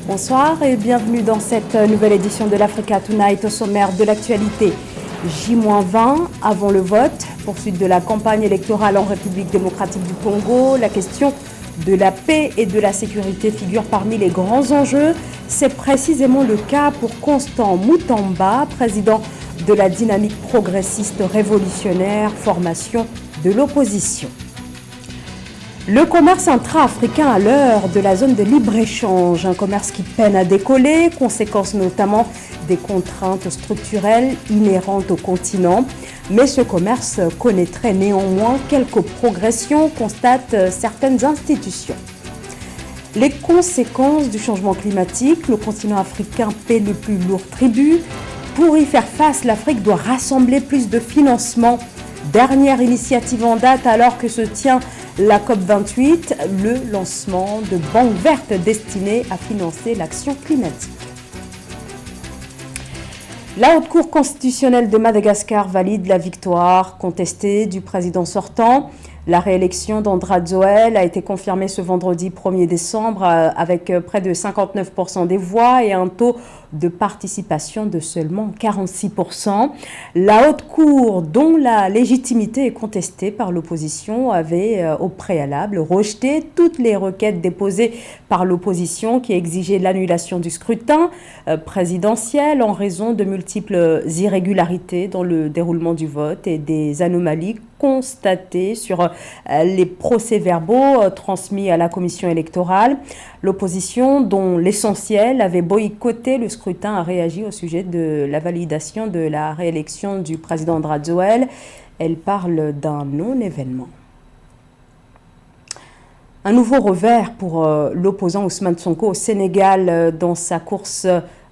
Bonsoir et bienvenue dans cette nouvelle édition de l'Africa Tonight. Au sommaire de l'actualité, J-20 avant le vote, poursuite de la campagne électorale en République démocratique du Congo. La question de la paix et de la sécurité figure parmi les grands enjeux. C'est précisément le cas pour Constant Mutamba, président de la dynamique progressiste révolutionnaire, formation de l'opposition. Le commerce intra-africain à l'heure de la zone de libre-échange, un commerce qui peine à décoller, conséquence notamment des contraintes structurelles inhérentes au continent. Mais ce commerce connaîtrait néanmoins quelques progressions, constatent certaines institutions. Les conséquences du changement climatique, le continent africain paie le plus lourd tribut. Pour y faire face, l'Afrique doit rassembler plus de financement. Dernière initiative en date alors que se tient la COP28, le lancement de banques vertes destinées à financer l'action climatique. La Haute Cour constitutionnelle de Madagascar valide la victoire contestée du président sortant. La réélection d'Andrade Joël a été confirmée ce vendredi 1er décembre avec près de 59% des voix et un taux de participation de seulement 46%. La Haute Cour, dont la légitimité est contestée par l'opposition, avait au préalable rejeté toutes les requêtes déposées par l'opposition qui exigeaient l'annulation du scrutin présidentiel en raison de multiples irrégularités dans le déroulement du vote et des anomalies constatées sur les procès-verbaux transmis à la commission électorale. L'opposition, dont l'essentiel avait boycotté le scrutin, a réagi au sujet de la validation de la réélection du président Andrade Joël. Elle parle d'un non-événement. Un nouveau revers pour l'opposant Ousmane Sonko au Sénégal dans sa course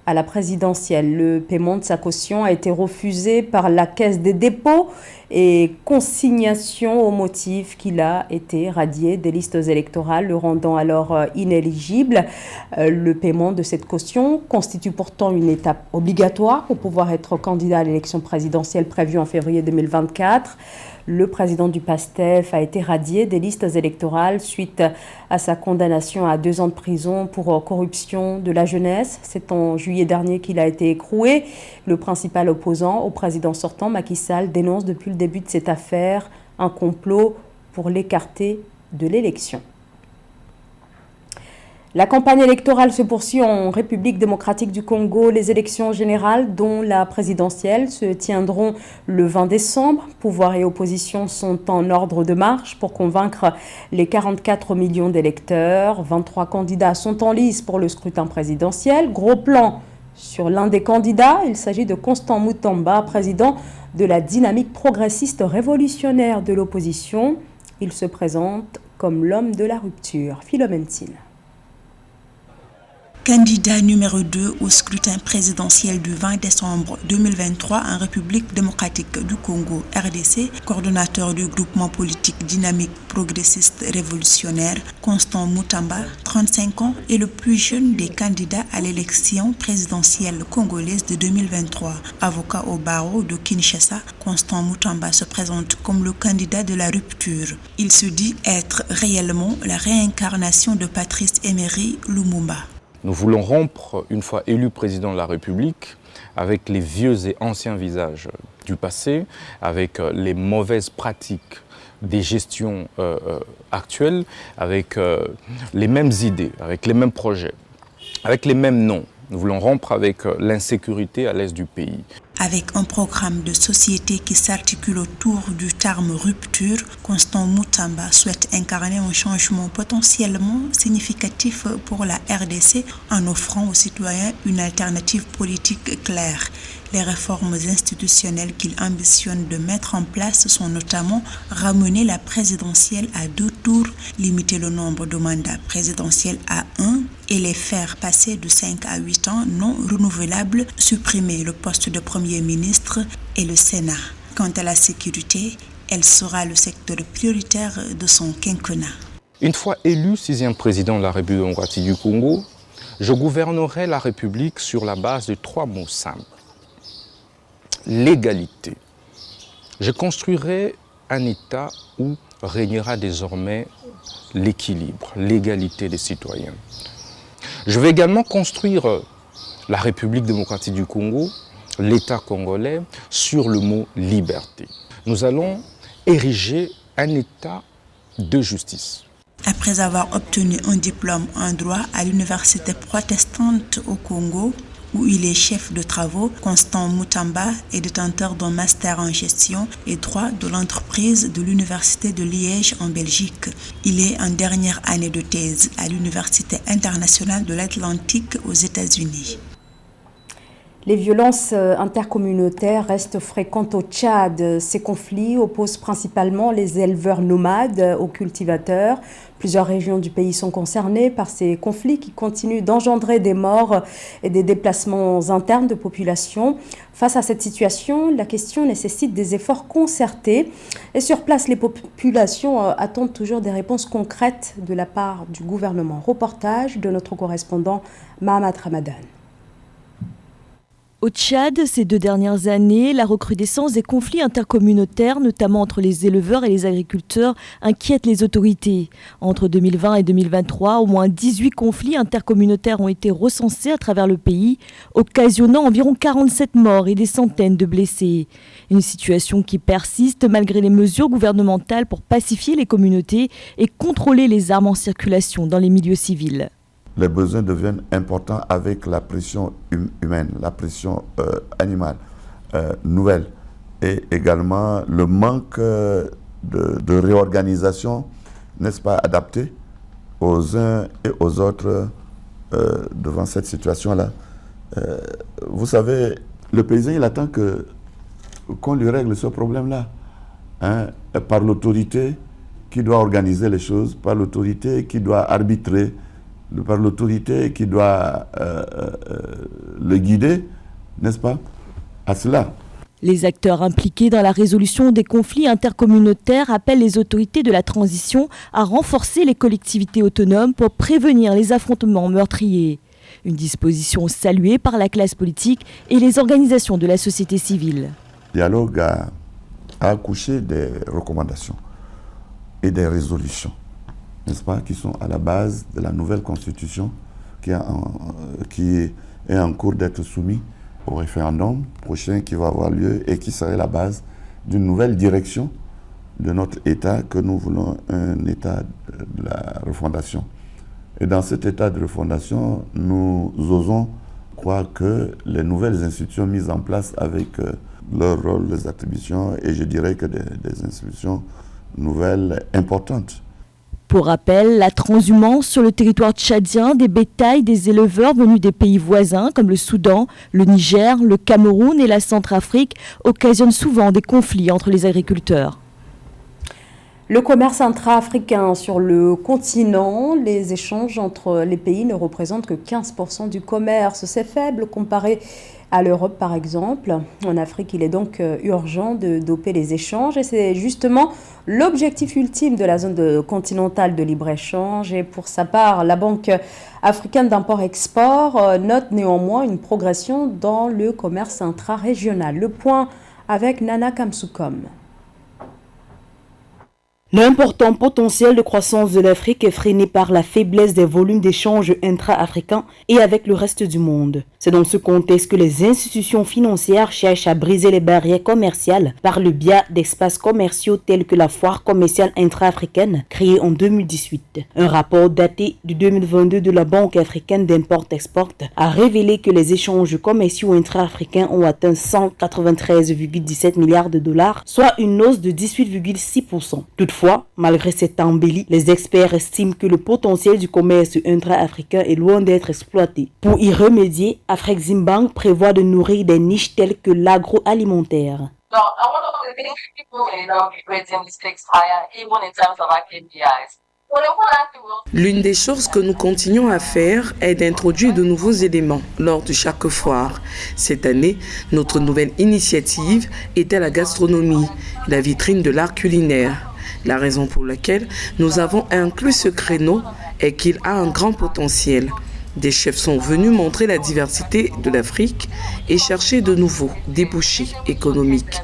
à la présidentielle. Le paiement de sa caution a été refusé par la Caisse des dépôts et consignation au motif qu'il a été radié des listes électorales, le rendant alors inéligible. Le paiement de cette caution constitue pourtant une étape obligatoire pour pouvoir être candidat à l'élection présidentielle prévue en février 2024. Le président du PASTEF a été radié des listes électorales suite à sa condamnation à 2 ans de prison pour corruption de la jeunesse. C'est en juillet dernier qu'il a été écroué. Le principal opposant au président sortant, Macky Sall, dénonce depuis le début de cette affaire un complot pour l'écarter de l'élection. La campagne électorale se poursuit en République démocratique du Congo. Les élections générales, dont la présidentielle, se tiendront le 20 décembre. Pouvoir et opposition sont en ordre de marche pour convaincre les 44 millions d'électeurs. 23 candidats sont en lice pour le scrutin présidentiel. Gros plan sur l'un des candidats. Il s'agit de Constant Mutamba, président de la dynamique progressiste révolutionnaire de l'opposition. Il se présente comme l'homme de la rupture. Philomène Tine. Candidat numéro 2 au scrutin présidentiel du 20 décembre 2023 en République démocratique du Congo, RDC, coordonnateur du groupement politique dynamique progressiste révolutionnaire, Constant Mutamba, 35 ans, est le plus jeune des candidats à l'élection présidentielle congolaise de 2023. Avocat au barreau de Kinshasa, Constant Mutamba se présente comme le candidat de la rupture. Il se dit être réellement la réincarnation de Patrice Emery Lumumba. Nous voulons rompre, une fois élu président de la République, avec les vieux et anciens visages du passé, avec les mauvaises pratiques des gestions actuelles, avec les mêmes idées, avec les mêmes projets, avec les mêmes noms. Nous voulons rompre avec l'insécurité à l'est du pays. Avec un programme de société qui s'articule autour du terme rupture, Constant Mutamba souhaite incarner un changement potentiellement significatif pour la RDC en offrant aux citoyens une alternative politique claire. Les réformes institutionnelles qu'il ambitionne de mettre en place sont notamment ramener la présidentielle à 2 tours, limiter le nombre de mandats présidentiels à 1 et les faire passer de 5 à 8 ans non renouvelables, supprimer le poste de Premier ministre et le Sénat. Quant à la sécurité, elle sera le secteur prioritaire de son quinquennat. Une fois élu 6e président de la République démocratique du Congo, je gouvernerai la République sur la base de 3 mots simples. L'égalité. Je construirai un État où régnera désormais l'équilibre, l'égalité des citoyens. Je vais également construire la République démocratique du Congo, l'État congolais, sur le mot liberté. Nous allons ériger un État de justice. Après avoir obtenu un diplôme en droit à l'université protestante au Congo, où il est chef de travaux, Constant Mutamba est détenteur d'un master en gestion et droit de l'entreprise de l'université de Liège en Belgique. Il est en dernière année de thèse à l'Université internationale de l'Atlantique aux États-Unis. Les violences intercommunautaires restent fréquentes au Tchad. Ces conflits opposent principalement les éleveurs nomades aux cultivateurs. Plusieurs régions du pays sont concernées par ces conflits qui continuent d'engendrer des morts et des déplacements internes de population. Face à cette situation, la question nécessite des efforts concertés. Et sur place, les populations attendent toujours des réponses concrètes de la part du gouvernement. Reportage de notre correspondant Mahamat Ramadan. Au Tchad, ces 2 dernières années, la recrudescence des conflits intercommunautaires, notamment entre les éleveurs et les agriculteurs, inquiète les autorités. Entre 2020 et 2023, au moins 18 conflits intercommunautaires ont été recensés à travers le pays, occasionnant environ 47 morts et des centaines de blessés. Une situation qui persiste malgré les mesures gouvernementales pour pacifier les communautés et contrôler les armes en circulation dans les milieux civils. Les besoins deviennent importants avec la pression humaine, la pression animale nouvelle et également le manque de réorganisation, n'est-ce pas, adapté aux uns et aux autres devant cette situation-là. Vous savez, le paysan, il attend qu'on lui règle ce problème-là, hein, par l'autorité qui doit organiser les choses, par l'autorité qui doit arbitrer, par l'autorité qui doit le guider, n'est-ce pas, à cela. Les acteurs impliqués dans la résolution des conflits intercommunautaires appellent les autorités de la transition à renforcer les collectivités autonomes pour prévenir les affrontements meurtriers. Une disposition saluée par la classe politique et les organisations de la société civile. Le dialogue a accouché des recommandations et des résolutions, n'est-ce pas, qui sont à la base de la nouvelle constitution qui est en cours d'être soumise au référendum prochain qui va avoir lieu et qui serait la base d'une nouvelle direction de notre État que nous voulons un État de la refondation. Et dans cet État de refondation, nous osons croire que les nouvelles institutions mises en place avec leur rôle, les attributions, et je dirais que des institutions nouvelles importantes. Pour rappel, la transhumance sur le territoire tchadien des bétails des éleveurs venus des pays voisins comme le Soudan, le Niger, le Cameroun et la Centrafrique occasionne souvent des conflits entre les agriculteurs. Le commerce intra-africain sur le continent, les échanges entre les pays ne représentent que 15% du commerce. C'est faible comparé à l'Europe par exemple. En Afrique, il est donc urgent de doper les échanges et c'est justement l'objectif ultime de la zone continentale de libre-échange. Et pour sa part, la Banque africaine d'import-export note néanmoins une progression dans le commerce intra-régional. Le point avec Nana Kamsoukom. L'important potentiel de croissance de l'Afrique est freiné par la faiblesse des volumes d'échanges intra-africains et avec le reste du monde. C'est dans ce contexte que les institutions financières cherchent à briser les barrières commerciales par le biais d'espaces commerciaux tels que la foire commerciale intra-africaine créée en 2018. Un rapport daté de 2022 de la Banque africaine d'import-export a révélé que les échanges commerciaux intra-africains ont atteint 193,17 milliards de dollars, soit une hausse de 18,6%. Toutefois, malgré cette embellie, les experts estiment que le potentiel du commerce intra-africain est loin d'être exploité. Pour y remédier, Afreximbank prévoit de nourrir des niches telles que l'agroalimentaire. L'une des choses que nous continuons à faire est d'introduire de nouveaux éléments lors de chaque foire. Cette année, notre nouvelle initiative était la gastronomie, la vitrine de l'art culinaire. La raison pour laquelle nous avons inclus ce créneau est qu'il a un grand potentiel. Des chefs sont venus montrer la diversité de l'Afrique et chercher de nouveaux débouchés économiques.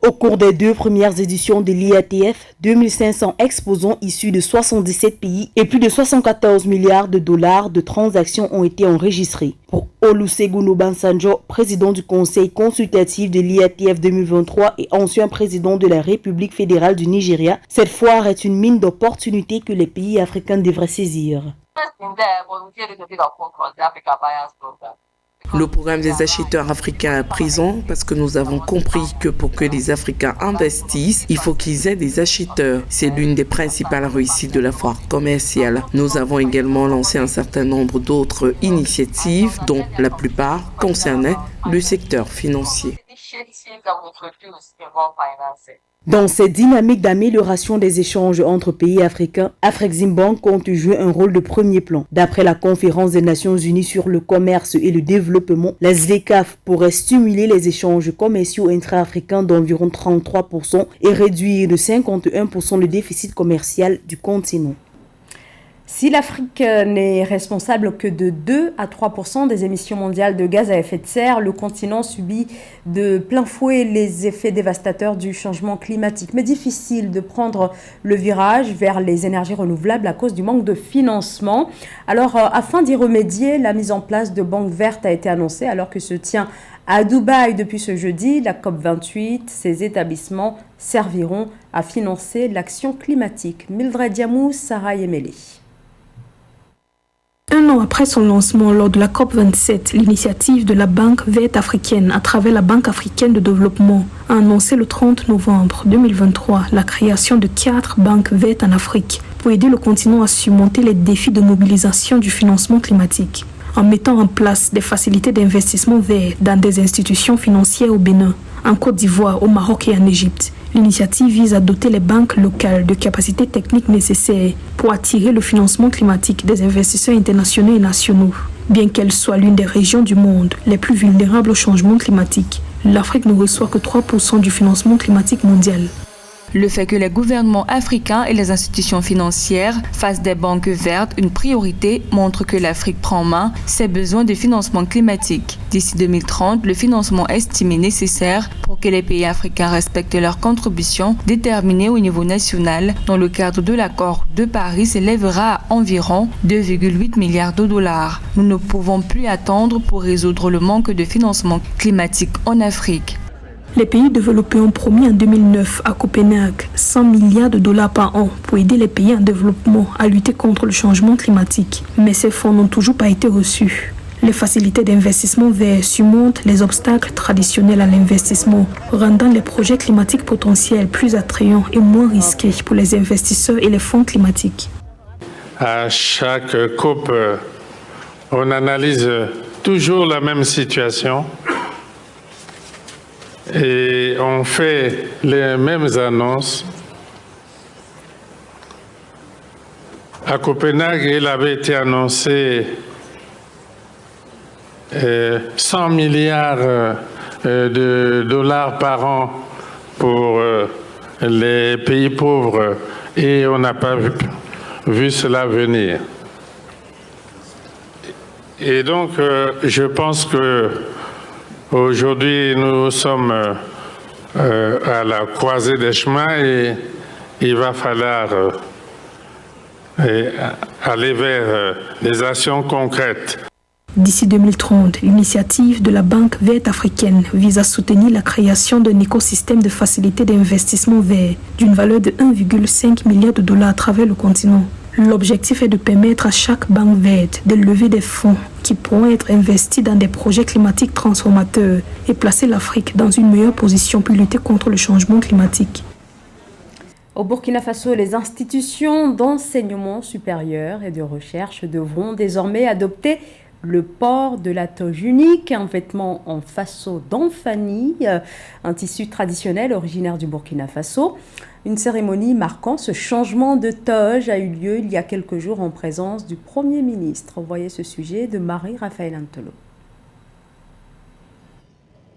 Au cours des 2 premières éditions de l'IATF, 2500 exposants issus de 77 pays et plus de 74 milliards de dollars de transactions ont été enregistrés. Pour Olusegun Obasanjo, président du Conseil consultatif de l'IATF 2023 et ancien président de la République fédérale du Nigeria, cette foire est une mine d'opportunités que les pays africains devraient saisir. Le programme des acheteurs africains est présent parce que nous avons compris que pour que les Africains investissent, il faut qu'ils aient des acheteurs. C'est l'une des principales réussites de la foire commerciale. Nous avons également lancé un certain nombre d'autres initiatives dont la plupart concernaient le secteur financier. Dans cette dynamique d'amélioration des échanges entre pays africains, Afreximbank compte jouer un rôle de premier plan. D'après la conférence des Nations Unies sur le commerce et le développement, la ZLECAf pourrait stimuler les échanges commerciaux intra-africains d'environ 33% et réduire de 51% le déficit commercial du continent. Si l'Afrique n'est responsable que de 2 à 3% des émissions mondiales de gaz à effet de serre, le continent subit de plein fouet les effets dévastateurs du changement climatique. Mais difficile de prendre le virage vers les énergies renouvelables à cause du manque de financement. Alors, afin d'y remédier, la mise en place de banques vertes a été annoncée alors que se tient à Dubaï depuis ce jeudi la COP28. Ces établissements serviront à financer l'action climatique. Mildred Diamou, Sarah Yemele. Un an après son lancement lors de la COP27, l'initiative de la Banque verte africaine à travers la Banque africaine de développement a annoncé le 30 novembre 2023 la création de 4 banques vertes en Afrique pour aider le continent à surmonter les défis de mobilisation du financement climatique. En mettant en place des facilités d'investissement vert dans des institutions financières au Bénin, en Côte d'Ivoire, au Maroc et en Égypte, l'initiative vise à doter les banques locales de capacités techniques nécessaires pour attirer le financement climatique des investisseurs internationaux et nationaux. Bien qu'elle soit l'une des régions du monde les plus vulnérables au changement climatique, l'Afrique ne reçoit que 3% du financement climatique mondial. Le fait que les gouvernements africains et les institutions financières fassent des banques vertes une priorité montre que l'Afrique prend en main ses besoins de financement climatique. D'ici 2030, le financement estimé nécessaire pour que les pays africains respectent leurs contributions déterminées au niveau national dans le cadre de l'accord de Paris s'élèvera à environ 2,8 milliards de dollars. Nous ne pouvons plus attendre pour résoudre le manque de financement climatique en Afrique. Les pays développés ont promis en 2009 à Copenhague 100 milliards de dollars par an pour aider les pays en développement à lutter contre le changement climatique. Mais ces fonds n'ont toujours pas été reçus. Les facilités d'investissement vert surmontent les obstacles traditionnels à l'investissement, rendant les projets climatiques potentiels plus attrayants et moins risqués pour les investisseurs et les fonds climatiques. À chaque COP, on analyse toujours la même situation. Et on fait les mêmes annonces. À Copenhague, il avait été annoncé 100 milliards de dollars par an pour les pays pauvres et on n'a pas vu cela venir. Et donc, je pense que aujourd'hui, nous sommes à la croisée des chemins et il va falloir aller vers des actions concrètes. D'ici 2030, l'initiative de la Banque verte africaine vise à soutenir la création d'un écosystème de facilités d'investissement vert d'une valeur de 1,5 milliard de dollars à travers le continent. L'objectif est de permettre à chaque banque verte de lever des fonds qui pourront être investis dans des projets climatiques transformateurs et placer l'Afrique dans une meilleure position pour lutter contre le changement climatique. Au Burkina Faso, les institutions d'enseignement supérieur et de recherche devront désormais adopter le port de la toge unique, un vêtement en faso d'Anfani, un tissu traditionnel originaire du Burkina Faso. Une cérémonie marquant ce changement de toge a eu lieu il y a quelques jours en présence du Premier ministre. Voyez ce sujet de Marie-Raphaël Antolo.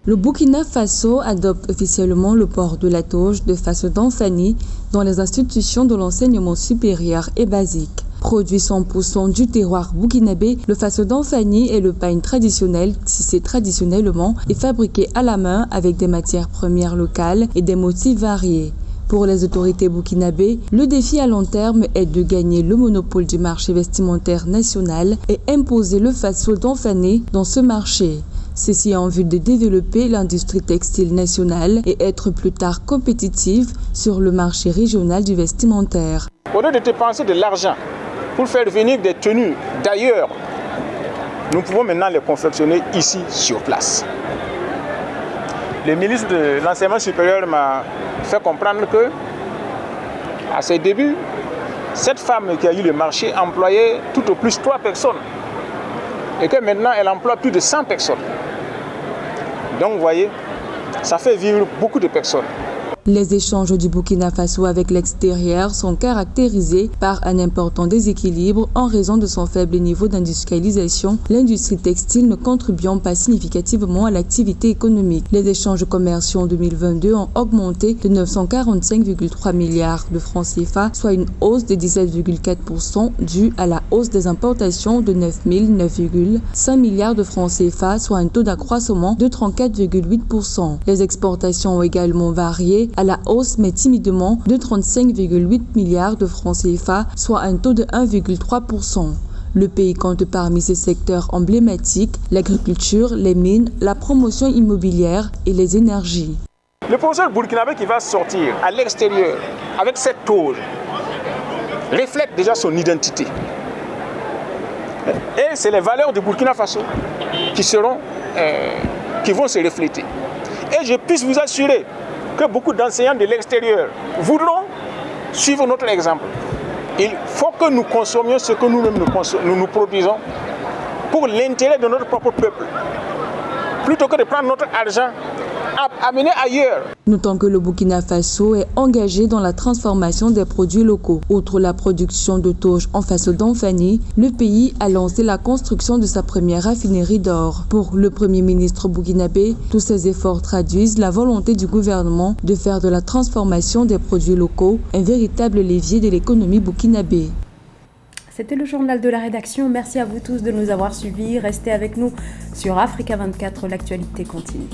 Le Burkina Faso adopte officiellement le port de la toge de faso d'Anfani dans les institutions de l'enseignement supérieur et basique. Produit 100% du terroir burkinabé, le faso d'Anfani est le pain traditionnel tissé traditionnellement et fabriqué à la main avec des matières premières locales et des motifs variés. Pour les autorités burkinabées, le défi à long terme est de gagner le monopole du marché vestimentaire national et imposer le faso d'Anfani dans ce marché. Ceci en vue de développer l'industrie textile nationale et être plus tard compétitive sur le marché régional du vestimentaire. Au lieu de dépenser de l'argent pour faire venir des tenues d'ailleurs, nous pouvons maintenant les confectionner ici sur place. Le ministre de l'Enseignement supérieur m'a fait comprendre que, à ses débuts, cette femme qui a eu le marché employait tout au plus 3 personnes et que maintenant elle emploie plus de 100 personnes. Donc vous voyez, ça fait vivre beaucoup de personnes. Les échanges du Burkina Faso avec l'extérieur sont caractérisés par un important déséquilibre en raison de son faible niveau d'industrialisation, l'industrie textile ne contribuant pas significativement à l'activité économique. Les échanges commerciaux en 2022 ont augmenté de 945,3 milliards de francs CFA, soit une hausse de 17,4% due à la hausse des importations de 9,5 milliards de francs CFA, soit un taux d'accroissement de 34,8%. Les exportations ont également varié à la hausse mais timidement de 35,8 milliards de francs CFA, soit un taux de 1,3%. Le pays compte parmi ses secteurs emblématiques l'agriculture, les mines, la promotion immobilière et les énergies. Le professeur burkinabé qui va sortir à l'extérieur avec cette toge reflète déjà son identité. Et c'est les valeurs du Burkina Faso qui vont se refléter. Et je puisse vous assurer que beaucoup d'enseignants de l'extérieur voudront suivre notre exemple. Il faut que nous consommions ce que nous-mêmes nous produisons pour l'intérêt de notre propre peuple, plutôt que de prendre notre argent amené ailleurs. Notons que le Burkina Faso est engagé dans la transformation des produits locaux. Outre la production de toge en faso d'Anfani, le pays a lancé la construction de sa première raffinerie d'or. Pour le Premier ministre burkinabé, tous ces efforts traduisent la volonté du gouvernement de faire de la transformation des produits locaux un véritable levier de l'économie burkinabé. C'était le journal de la rédaction. Merci à vous tous de nous avoir suivis. Restez avec nous sur Africa 24, l'actualité continue.